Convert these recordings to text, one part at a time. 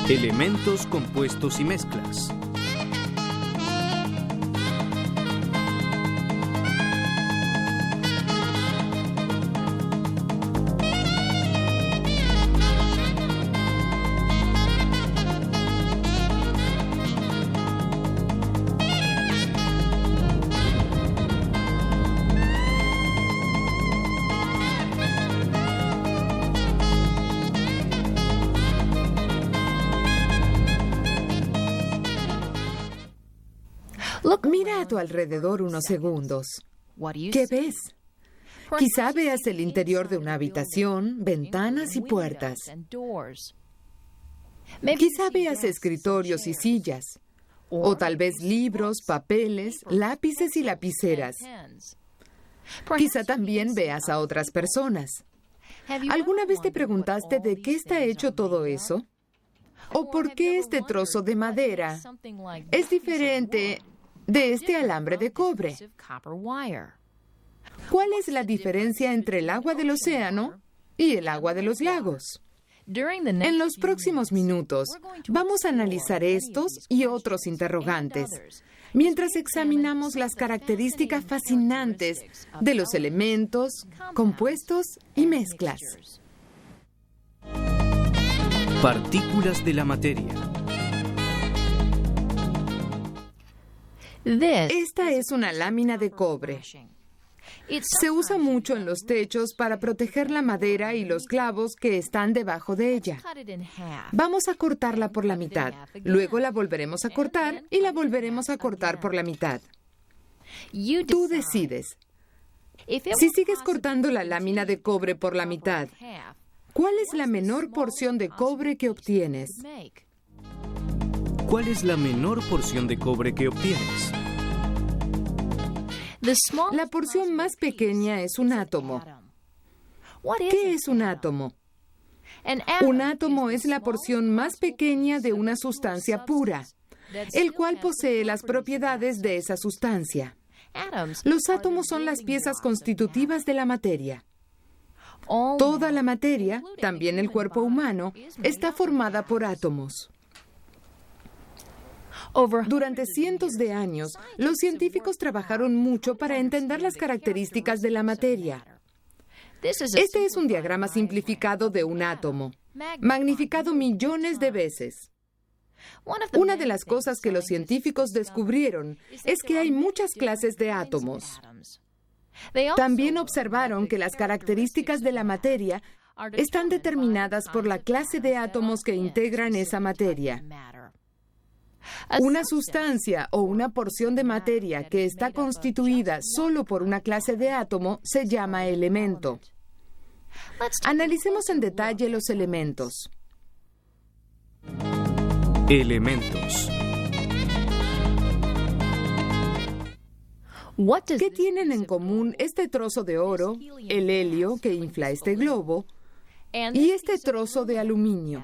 Elementos, compuestos y mezclas. Mira a tu alrededor unos segundos. ¿Qué ves? Quizá veas el interior de una habitación, ventanas y puertas. Quizá veas escritorios y sillas, o tal vez libros, papeles, lápices y lapiceras. Quizá también veas a otras personas. ¿Alguna vez te preguntaste de qué está hecho todo eso? ¿O por qué este trozo de madera es diferente de este alambre de cobre? ¿Cuál es la diferencia entre el agua del océano y el agua de los lagos? En los próximos minutos vamos a analizar estos y otros interrogantes, mientras examinamos las características fascinantes de los elementos, compuestos y mezclas. Partículas de la materia. Esta es una lámina de cobre. Se usa mucho en los techos para proteger la madera y los clavos que están debajo de ella. Vamos a cortarla por la mitad, luego la volveremos a cortar y la volveremos a cortar por la mitad. Tú decides. Si sigues cortando la lámina de cobre por la mitad, ¿cuál es la menor porción de cobre que obtienes? ¿Cuál es la menor porción de cobre que obtienes? La porción más pequeña es un átomo. ¿Qué es un átomo? Un átomo es la porción más pequeña de una sustancia pura, el cual posee las propiedades de esa sustancia. Los átomos son las piezas constitutivas de la materia. Toda la materia, también el cuerpo humano, está formada por átomos. Durante cientos de años, los científicos trabajaron mucho para entender las características de la materia. Este es un diagrama simplificado de un átomo, magnificado millones de veces. Una de las cosas que los científicos descubrieron es que hay muchas clases de átomos. También observaron que las características de la materia están determinadas por la clase de átomos que integran esa materia. Una sustancia o una porción de materia que está constituida solo por una clase de átomo se llama elemento. Analicemos en detalle los elementos. Elementos. ¿Qué tienen en común este trozo de oro, el helio que infla este globo, y este trozo de aluminio?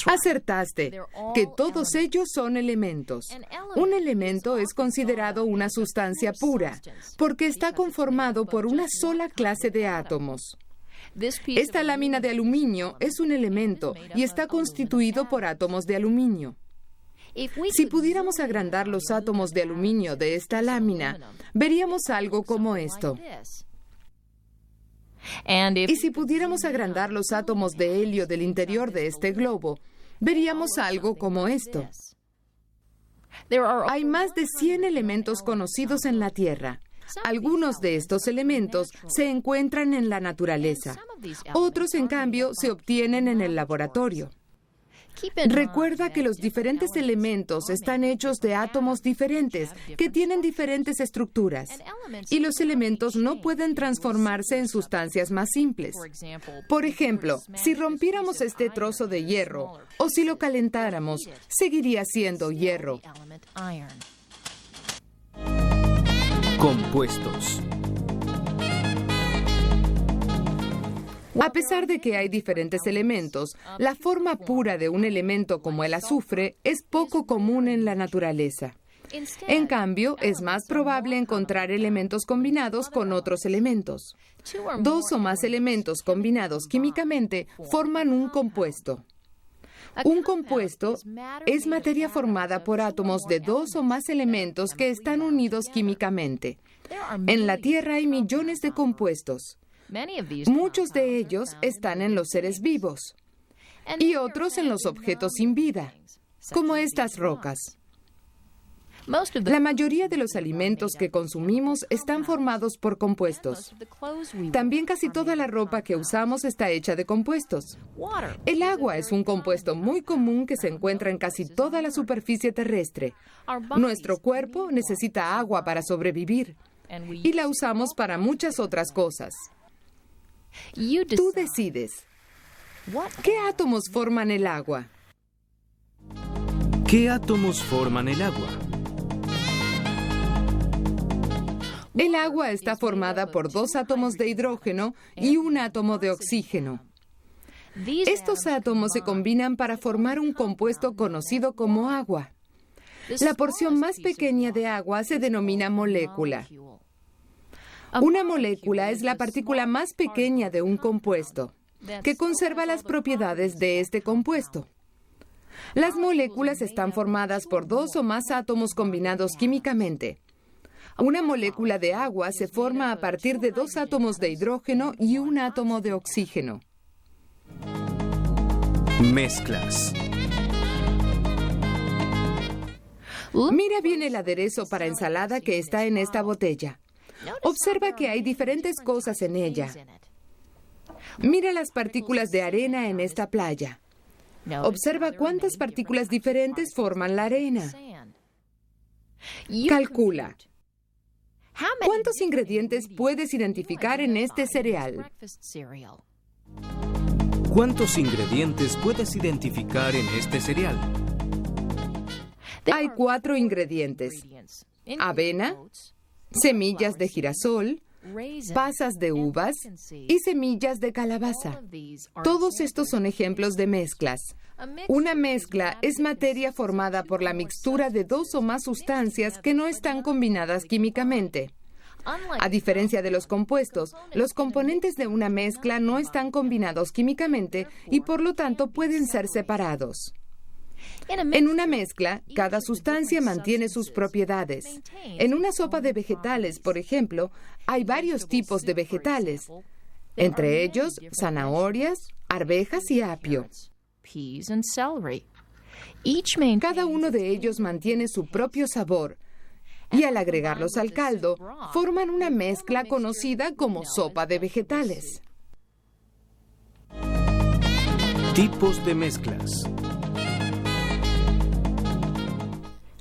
Acertaste, que todos ellos son elementos. Un elemento es considerado una sustancia pura, porque está conformado por una sola clase de átomos. Esta lámina de aluminio es un elemento y está constituido por átomos de aluminio. Si pudiéramos agrandar los átomos de aluminio de esta lámina, veríamos algo como esto. Y si pudiéramos agrandar los átomos de helio del interior de este globo, veríamos algo como esto. Hay más de 100 elementos conocidos en la Tierra. Algunos de estos elementos se encuentran en la naturaleza. Otros, en cambio, se obtienen en el laboratorio. Recuerda que los diferentes elementos están hechos de átomos diferentes que tienen diferentes estructuras, y los elementos no pueden transformarse en sustancias más simples. Por ejemplo, si rompiéramos este trozo de hierro o si lo calentáramos, seguiría siendo hierro. Compuestos. A pesar de que hay diferentes elementos, la forma pura de un elemento como el azufre es poco común en la naturaleza. En cambio, es más probable encontrar elementos combinados con otros elementos. 2 o más elementos combinados químicamente forman un compuesto. Un compuesto es materia formada por átomos de dos o más elementos que están unidos químicamente. En la Tierra hay millones de compuestos. Muchos de ellos están en los seres vivos y otros en los objetos sin vida, como estas rocas. La mayoría de los alimentos que consumimos están formados por compuestos. También casi toda la ropa que usamos está hecha de compuestos. El agua es un compuesto muy común que se encuentra en casi toda la superficie terrestre. Nuestro cuerpo necesita agua para sobrevivir y la usamos para muchas otras cosas. Tú decides. ¿Qué átomos forman el agua? ¿Qué átomos forman el agua? El agua está formada por 2 átomos de hidrógeno y 1 átomo de oxígeno. Estos átomos se combinan para formar un compuesto conocido como agua. La porción más pequeña de agua se denomina molécula. Una molécula es la partícula más pequeña de un compuesto, que conserva las propiedades de este compuesto. Las moléculas están formadas por 2 o más átomos combinados químicamente. Una molécula de agua se forma a partir de 2 átomos de hidrógeno y 1 átomo de oxígeno. Mezclas. Mira bien el aderezo para ensalada que está en esta botella. Observa que hay diferentes cosas en ella. Mira las partículas de arena en esta playa. Observa cuántas partículas diferentes forman la arena. Calcula. ¿Cuántos ingredientes puedes identificar en este cereal? ¿Cuántos ingredientes puedes identificar en este cereal? Hay 4 ingredientes: avena, semillas de girasol, pasas de uvas y semillas de calabaza. Todos estos son ejemplos de mezclas. Una mezcla es materia formada por la mixtura de 2 o más sustancias que no están combinadas químicamente. A diferencia de los compuestos, los componentes de una mezcla no están combinados químicamente y por lo tanto pueden ser separados. En una mezcla, cada sustancia mantiene sus propiedades. En una sopa de vegetales, por ejemplo, hay varios tipos de vegetales, entre ellos zanahorias, arvejas y apio. Cada uno de ellos mantiene su propio sabor y al agregarlos al caldo, forman una mezcla conocida como sopa de vegetales. Tipos de mezclas.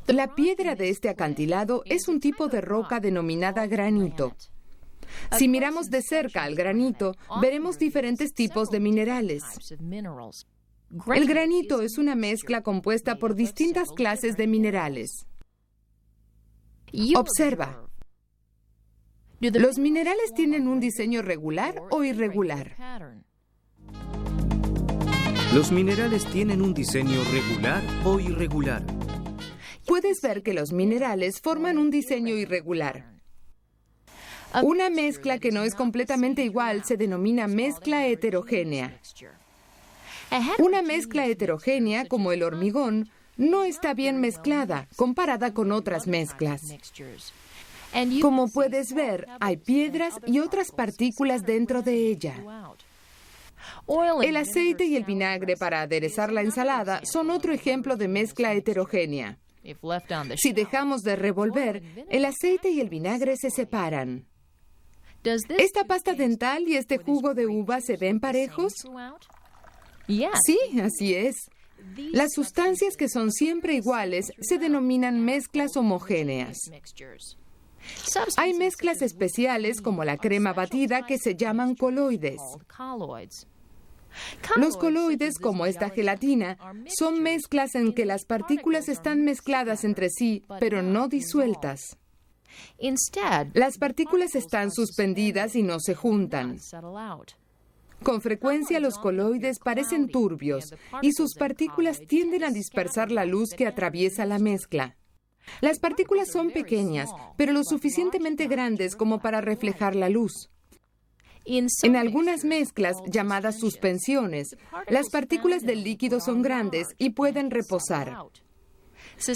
La piedra de este acantilado es un tipo de roca denominada granito. Si miramos de cerca al granito, veremos diferentes tipos de minerales. El granito es una mezcla compuesta por distintas clases de minerales. Observa. ¿Los minerales tienen un diseño regular o irregular? ¿Los minerales tienen un diseño regular o irregular? Puedes ver que los minerales forman un diseño irregular. Una mezcla que no es completamente igual se denomina mezcla heterogénea. Una mezcla heterogénea, como el hormigón, no está bien mezclada comparada con otras mezclas. Como puedes ver, hay piedras y otras partículas dentro de ella. El aceite y el vinagre para aderezar la ensalada son otro ejemplo de mezcla heterogénea. Si dejamos de revolver, el aceite y el vinagre se separan. ¿Esta pasta dental y este jugo de uva se ven parejos? Sí, así es. Las sustancias que son siempre iguales se denominan mezclas homogéneas. Hay mezclas especiales como la crema batida que se llaman coloides. Los coloides, como esta gelatina, son mezclas en que las partículas están mezcladas entre sí, pero no disueltas. Las partículas están suspendidas y no se juntan. Con frecuencia los coloides parecen turbios y sus partículas tienden a dispersar la luz que atraviesa la mezcla. Las partículas son pequeñas, pero lo suficientemente grandes como para reflejar la luz. En algunas mezclas, llamadas suspensiones, las partículas del líquido son grandes y pueden reposar.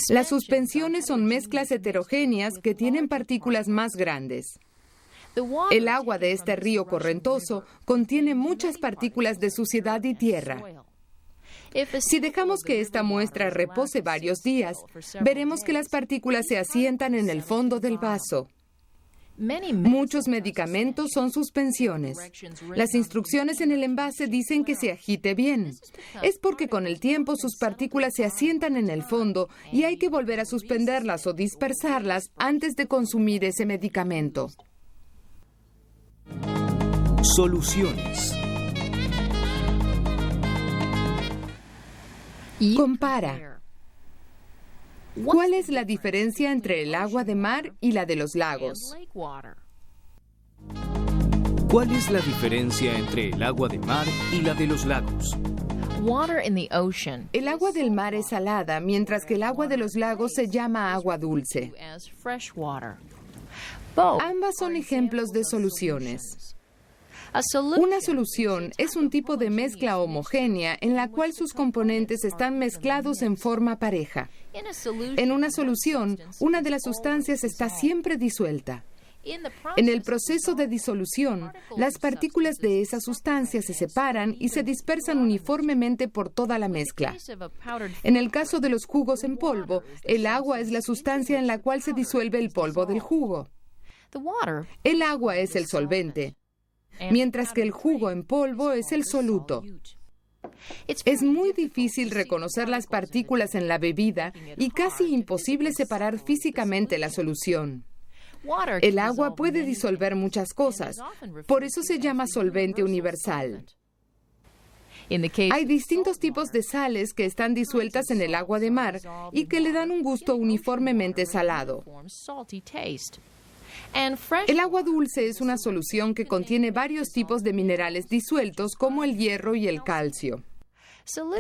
Las suspensiones son mezclas heterogéneas que tienen partículas más grandes. El agua de este río correntoso contiene muchas partículas de suciedad y tierra. Si dejamos que esta muestra repose varios días, veremos que las partículas se asientan en el fondo del vaso. Muchos medicamentos son suspensiones. Las instrucciones en el envase dicen que se agite bien. Es porque con el tiempo sus partículas se asientan en el fondo y hay que volver a suspenderlas o dispersarlas antes de consumir ese medicamento. Soluciones. Compara. ¿Cuál es la diferencia entre el agua de mar y la de los lagos? ¿Cuál es la diferencia entre el agua de mar y la de los lagos? El agua del mar es salada, mientras que el agua de los lagos se llama agua dulce. Ambas son ejemplos de soluciones. Una solución es un tipo de mezcla homogénea en la cual sus componentes están mezclados en forma pareja. En una solución, una de las sustancias está siempre disuelta. En el proceso de disolución, las partículas de esa sustancia se separan y se dispersan uniformemente por toda la mezcla. En el caso de los jugos en polvo, el agua es la sustancia en la cual se disuelve el polvo del jugo. El agua es el solvente, mientras que el jugo en polvo es el soluto. Es muy difícil reconocer las partículas en la bebida y casi imposible separar físicamente la solución. El agua puede disolver muchas cosas, por eso se llama solvente universal. Hay distintos tipos de sales que están disueltas en el agua de mar y que le dan un gusto uniformemente salado. El agua dulce es una solución que contiene varios tipos de minerales disueltos como el hierro y el calcio.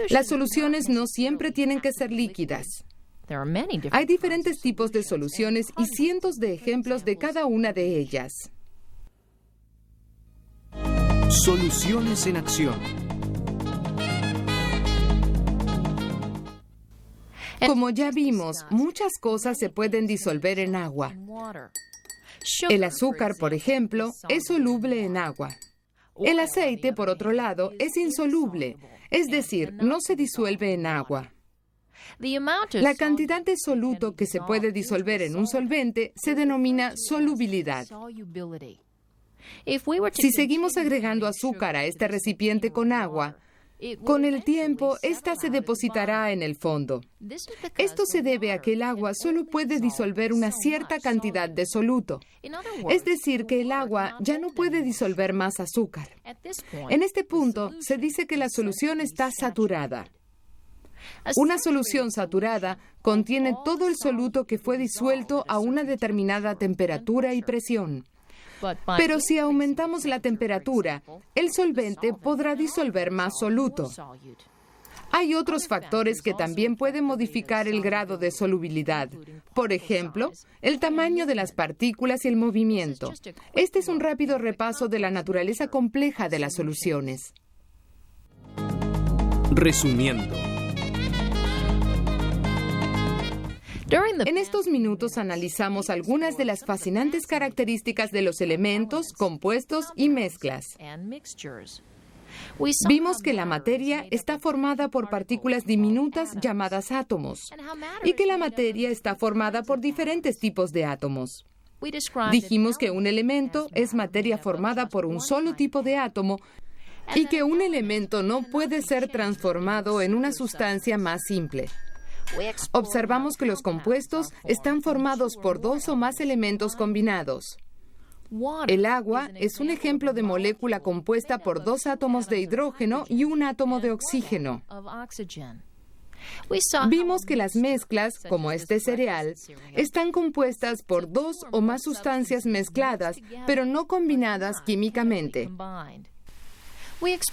Las soluciones no siempre tienen que ser líquidas. Hay diferentes tipos de soluciones y cientos de ejemplos de cada una de ellas. Soluciones en acción. Como ya vimos, muchas cosas se pueden disolver en agua. El azúcar, por ejemplo, es soluble en agua. El aceite, por otro lado, es insoluble, es decir, no se disuelve en agua. La cantidad de soluto que se puede disolver en un solvente se denomina solubilidad. Si seguimos agregando azúcar a este recipiente con agua, con el tiempo, ésta se depositará en el fondo. Esto se debe a que el agua solo puede disolver una cierta cantidad de soluto. Es decir, que el agua ya no puede disolver más azúcar. En este punto, se dice que la solución está saturada. Una solución saturada contiene todo el soluto que fue disuelto a una determinada temperatura y presión. Pero si aumentamos la temperatura, el solvente podrá disolver más soluto. Hay otros factores que también pueden modificar el grado de solubilidad. Por ejemplo, el tamaño de las partículas y el movimiento. Este es un rápido repaso de la naturaleza compleja de las soluciones. Resumiendo. En estos minutos analizamos algunas de las fascinantes características de los elementos, compuestos y mezclas. Vimos que la materia está formada por partículas diminutas llamadas átomos y que la materia está formada por diferentes tipos de átomos. Dijimos que un elemento es materia formada por un solo tipo de átomo y que un elemento no puede ser transformado en una sustancia más simple. Observamos que los compuestos están formados por dos o más elementos combinados. El agua es un ejemplo de molécula compuesta por dos átomos de hidrógeno y un átomo de oxígeno. Vimos que las mezclas, como este cereal, están compuestas por dos o más sustancias mezcladas, pero no combinadas químicamente.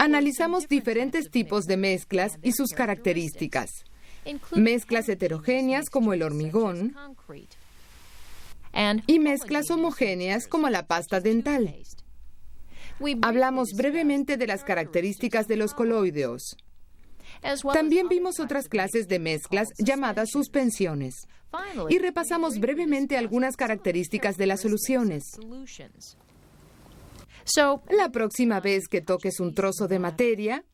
Analizamos diferentes tipos de mezclas y sus características. Mezclas heterogéneas como el hormigón y mezclas homogéneas como la pasta dental. Hablamos brevemente de las características de los coloideos. También vimos otras clases de mezclas llamadas suspensiones. Y repasamos brevemente algunas características de las soluciones. La próxima vez que toques un trozo de materia,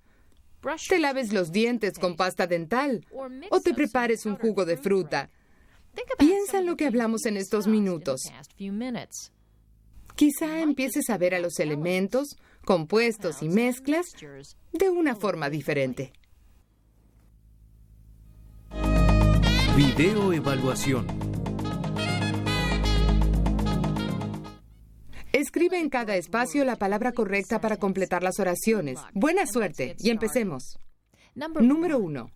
te laves los dientes con pasta dental o te prepares un jugo de fruta. Piensa en lo que hablamos en estos minutos. Quizá empieces a ver a los elementos, compuestos y mezclas de una forma diferente. Video evaluación. Escribe en cada espacio la palabra correcta para completar las oraciones. Buena suerte y empecemos. Número 1.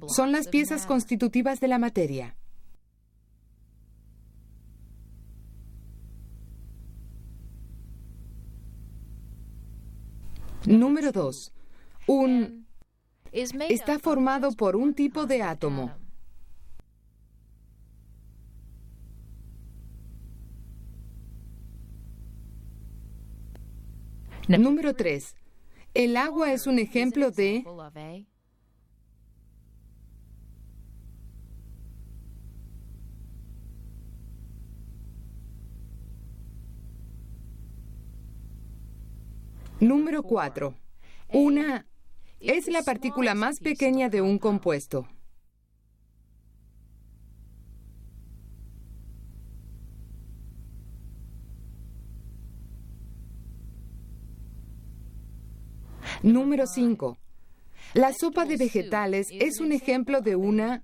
Son las piezas constitutivas de la materia. Número 2. Está formado por un tipo de átomo. Número 3. El agua es un ejemplo de... Número 4. Es la partícula más pequeña de un compuesto. Número 5. La sopa de vegetales es un ejemplo de una...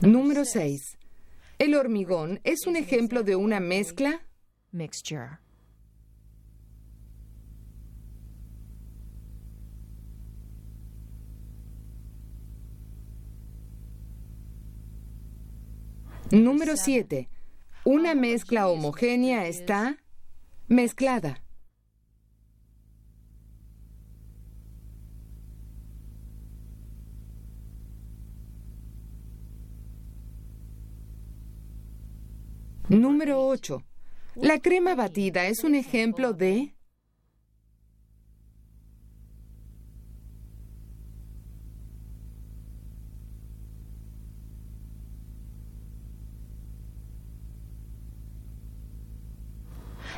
Número 6. El hormigón es un ejemplo de una mezcla... Número 7. Una mezcla homogénea está mezclada. Número 8. La crema batida es un ejemplo de...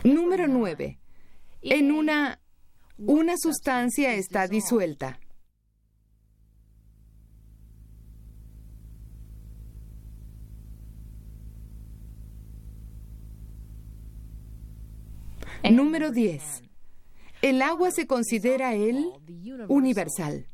Número 9. En una sustancia está disuelta. Número 10. El agua se considera el universal.